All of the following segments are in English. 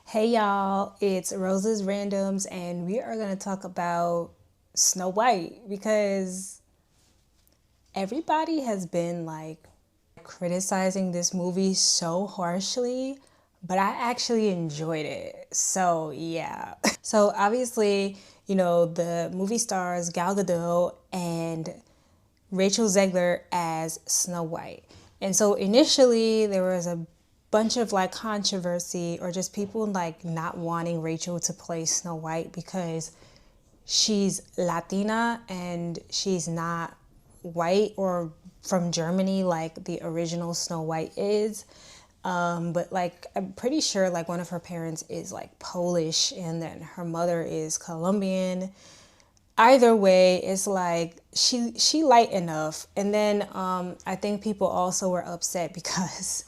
Hey y'all, it's Rose's Randoms, and we are going to talk about Snow White because everybody has been like criticizing this movie so harshly, but I actually enjoyed it. So, yeah. So, obviously, the movie stars Gal Gadot and Rachel Zegler as Snow White. And so initially there was a bunch of like controversy or just people like not wanting Rachel to play Snow White because she's Latina and she's not white or from Germany like the original Snow White is. But like I'm pretty sure like one of her parents is like Polish and then her mother is Colombian. Either way, it's like she light enough. And then I think people also were upset because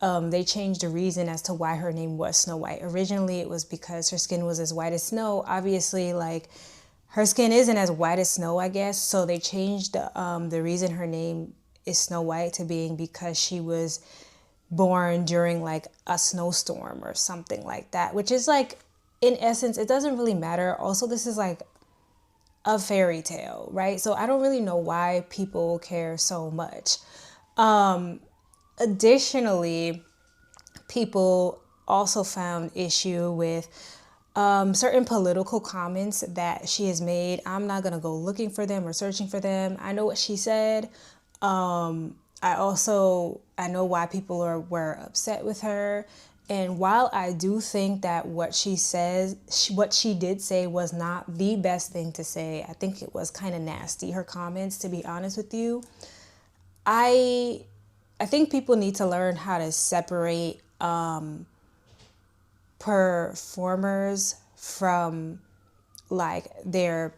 they changed the reason as to why her name was Snow White. Originally, it was because her skin was as white as snow. Obviously, like her skin isn't as white as snow, I guess. So they changed the reason her name is Snow White to being because she was born during like a snowstorm or something like that, which is like in essence, it doesn't really matter. Also, this is like a fairy tale, right? So I don't really know why people care so much. Additionally, people also found issue with certain political comments that she has made. I'm not gonna go looking for them or searching for them. I know what she said. I know why people were upset with her. And while I do think that what she did say was not the best thing to say, I think it was kind of nasty, her comments, to be honest with you. I I think people need to learn how to separate performers from like their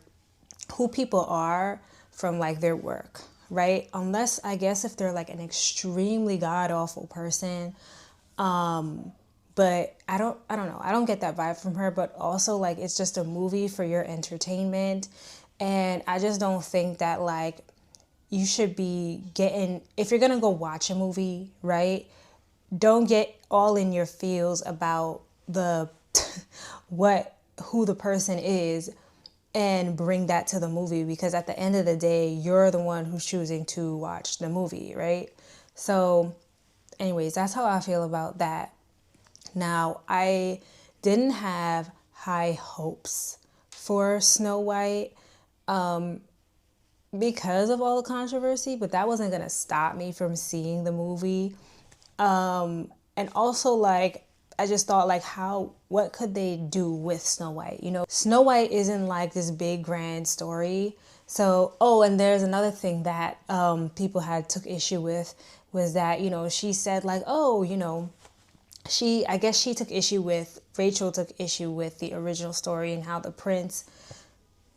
who people are from like their work, right? Unless I guess if they're like an extremely god awful person. But I don't know. I don't get that vibe from her, but also like it's just a movie for your entertainment. And I just don't think that like you should be getting if you're going to go watch a movie, right? Don't get all in your feels about the what who the person is and bring that to the movie because at the end of the day you're the one who's choosing to watch the movie, right? So anyways, that's how I feel about that. Now, I didn't have high hopes for Snow White because of all the controversy, but that wasn't going to stop me from seeing the movie. And also like I just thought like what could they do with Snow White? Snow White isn't like this big grand story. So, oh, and there's another thing that people had took issue with was that, she said like, oh, I guess she took issue with Rachel took issue with the original story and how the prince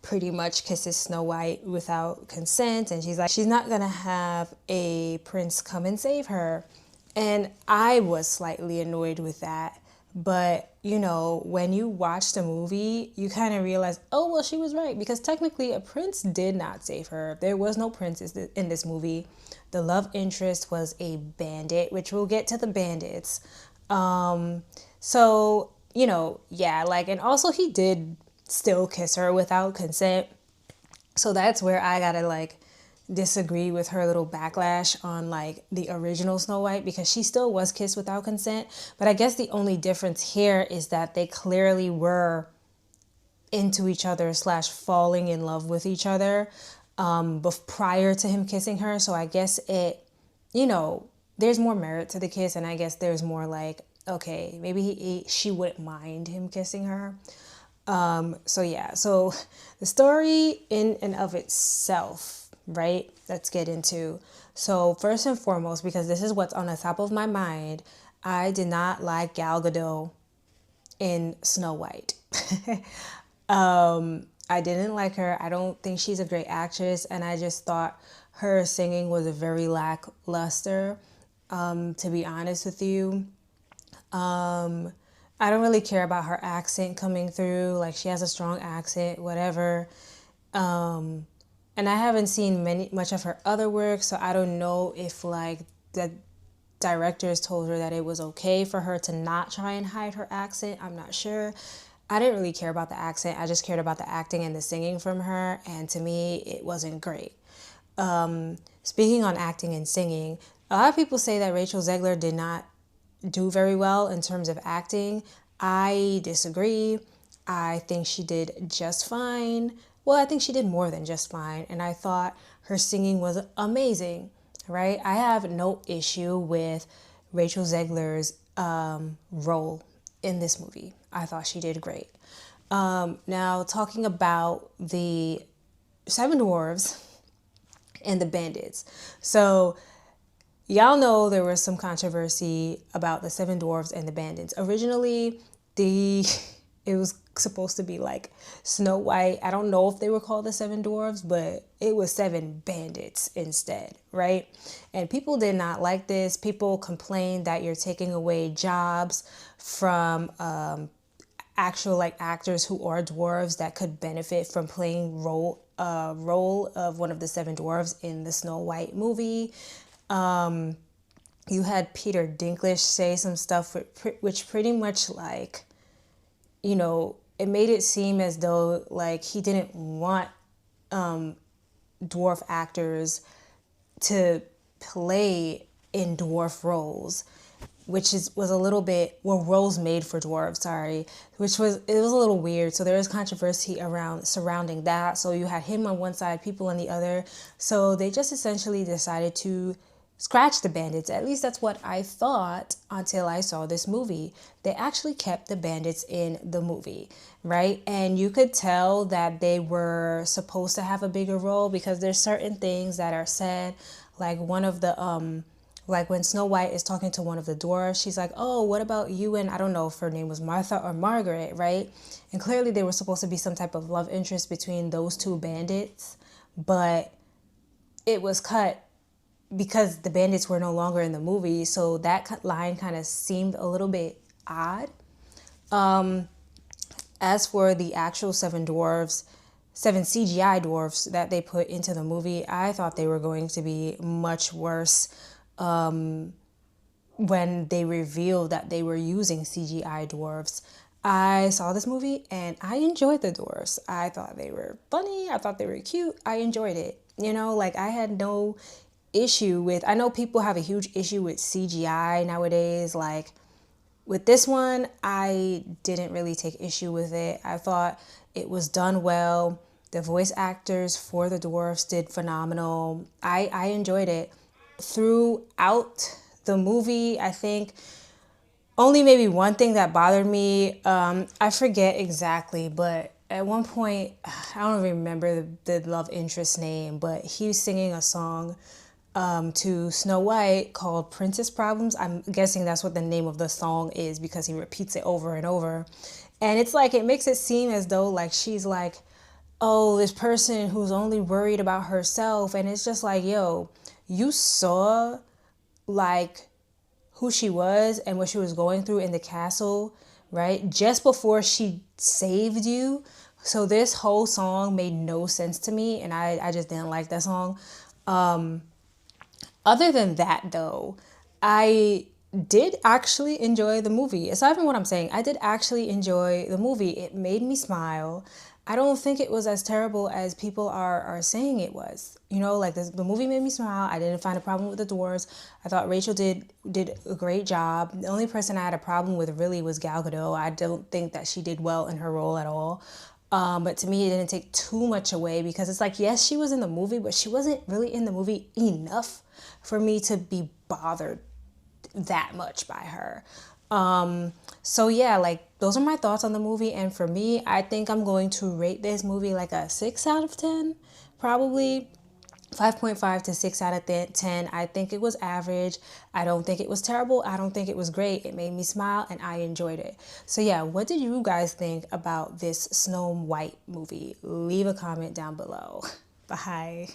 pretty much kisses Snow White without consent, and she's like she's not gonna have a prince come and save her. And I was slightly annoyed with that. But, when you watch the movie, you kind of realize, oh, well, she was right. Because technically, a prince did not save her. There was no prince in this movie. The love interest was a bandit, which we'll get to the bandits. So, yeah, like, and also he did still kiss her without consent. So that's where I gotta like disagree with her little backlash on like the original Snow White because she still was kissed without consent. But I guess the only difference here is that they clearly were into each other slash falling in love with each other prior to him kissing her. So I guess there's more merit to the kiss, and I guess there's more like, okay, maybe she wouldn't mind him kissing her. So yeah, so the story in and of itself, right? Let's get into. So first and foremost, because this is what's on the top of my mind, I did not like Gal Gadot in Snow White. I didn't like her. I don't think she's a great actress, and I just thought her singing was a very lackluster. To be honest with you, I don't really care about her accent coming through. Like she has a strong accent, whatever. And I haven't seen much of her other work, so I don't know if like that directors told her that it was okay for her to not try and hide her accent. I'm not sure. I didn't really care about the accent. I just cared about the acting and the singing from her. And to me, it wasn't great. Speaking on acting and singing, a lot of people say that Rachel Zegler did not do very well in terms of acting. I disagree. I think she did just fine. Well, I think she did more than just fine. And I thought her singing was amazing, right? I have no issue with Rachel Zegler's role in this movie. I thought she did great. Now, talking about the Seven Dwarves and the Bandits. So, y'all know there was some controversy about the Seven Dwarves and the Bandits. Originally, it was supposed to be like Snow White. I don't know if they were called the Seven Dwarves, but it was seven bandits instead, right? And people did not like this. People complained that you're taking away jobs from actual like actors who are dwarves that could benefit from playing role of one of the seven dwarves in the Snow White movie. You had Peter Dinklage say some stuff which pretty much like, you know, it made it seem as though like he didn't want dwarf actors to play in dwarf roles, which was a little bit, well, roles made for dwarves, sorry, it was a little weird. So there was controversy surrounding that. So you had him on one side, people on the other. So they just essentially decided to scratch the bandits. At least that's what I thought until I saw this movie. They actually kept the bandits in the movie, right? And you could tell that they were supposed to have a bigger role because there's certain things that are said, like one of the like when Snow White is talking to one of the dwarves, she's like, oh, what about you and, I don't know if her name was Martha or Margaret, right? And clearly there was supposed to be some type of love interest between those two bandits, but it was cut because the bandits were no longer in the movie. So that line kind of seemed a little bit odd. As for the actual seven CGI dwarves that they put into the movie, I thought they were going to be much worse when they revealed that they were using CGI dwarves. I saw this movie and I enjoyed the dwarves. I thought they were funny. I thought they were cute. I enjoyed it. You know, like I had no issue with, I know people have a huge issue with CGI nowadays. Like with this one, I didn't really take issue with it. I thought it was done well. The voice actors for the dwarves did phenomenal. I enjoyed it. Throughout the movie, I think only maybe one thing that bothered me, I forget exactly, but at one point, I don't even remember the love interest name, but he was singing a song to Snow White called Princess Problems. I'm guessing that's what the name of the song is because he repeats it over and over. And it's like, it makes it seem as though like she's like, oh, this person who's only worried about herself. And it's just like, yo, you saw like who she was and what she was going through in the castle, right? Just before she saved you. So this whole song made no sense to me. And I just didn't like that song. Other than that, though, I did actually enjoy the movie. Aside from what I'm saying, I did actually enjoy the movie. It made me smile. I don't think it was as terrible as people are saying it was. You know, like the movie made me smile. I didn't find a problem with the dwarves. I thought Rachel did a great job. The only person I had a problem with really was Gal Gadot. I don't think that she did well in her role at all. But to me, it didn't take too much away because it's like, yes, she was in the movie, but she wasn't really in the movie enough for me to be bothered that much by her. So yeah, like those are my thoughts on the movie. And for me, I think I'm going to rate this movie like a 6 out of 10, probably 5.5 to 6 out of 10. I think it was average. I don't think it was terrible. I don't think it was great. It made me smile and I enjoyed it. So yeah, what did you guys think about this Snow White movie? Leave a comment down below. Bye.